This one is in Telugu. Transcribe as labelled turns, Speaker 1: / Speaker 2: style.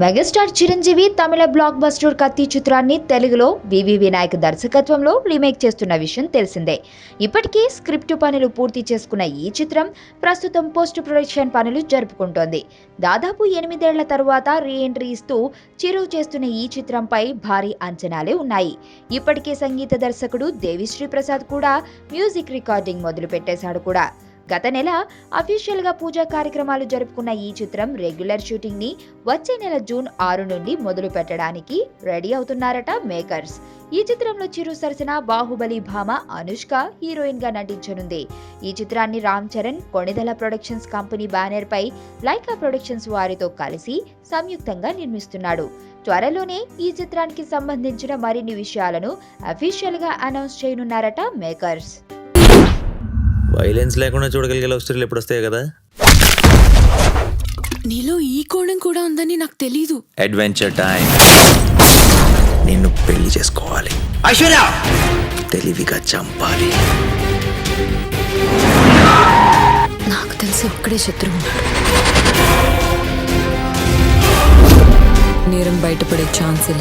Speaker 1: మెగాస్టార్ చిరంజీవి తమిళ బ్లాక్ బస్టర్ కత్తి చిత్రాన్ని తెలుగులో వివి వినాయక్ దర్శకత్వంలో రీమేక్ చేస్తున్న విషయం తెలిసిందే. ఇప్పటికే స్క్రిప్ట్ పనులు పూర్తి చేసుకున్న ఈ చిత్రం ప్రస్తుతం పోస్ట్ ప్రొడక్షన్ పనులు జరుపుకుంటోంది. దాదాపు 8 ఏళ్ల తరువాత రీ ఎంట్రీ ఇస్తూ చిరు చేస్తున్న ఈ చిత్రంపై భారీ అంచనాలే ఉన్నాయి. ఇప్పటికే సంగీత దర్శకుడు దేవిశ్రీ ప్రసాద్ కూడా మ్యూజిక్ రికార్డింగ్ మొదలు పెట్టేశాడు కూడా. గత నెల అఫీషియల్ గా పూజా కార్యక్రమాలు జరుపుకున్న ఈ చిత్రం రెగ్యులర్ షూటింగ్ ని వచ్చే నెల జూన్ 6 నుండి మొదలు పెట్టడానికి రెడీ అవుతున్నారట మేకర్స్. ఈ చిత్రంలో చిరు సరసన బాహుబలి భామ అనుష్క హీరోయిన్ గా నటించనుంది. ఈ చిత్రాన్ని Ram Charan Konidela productions company banner పై లైకా ప్రొడక్షన్స్ వారితో కలిసి సంయుక్తంగా నిర్మిస్తున్నాడు. త్వరలోనే ఈ చిత్రానికి సంబంధించిన మరిన్ని విషయాలను అఫీషియల్ గా అనౌన్స్ చేయనున్నారట మేకర్స్.
Speaker 2: వైలెన్స్ లేకుండా చూడగలిగే లవ్ స్టోరీలు ఎప్పుడు వస్తాయి కదా.
Speaker 3: నీలో ఈ కోణం కూడా ఉందని నాకు తెలీదు.
Speaker 2: Adventure time. నిన్ను పెళ్లి చేసుకోవాలి.
Speaker 4: ఐశ్వర్య
Speaker 2: తెలివిగా చంపాలి.
Speaker 3: నాకు తెలిసి ఒక్కడే శత్రువు ఉన్నాడు. నేరం బయటపడే ఛాన్స్ లేదు.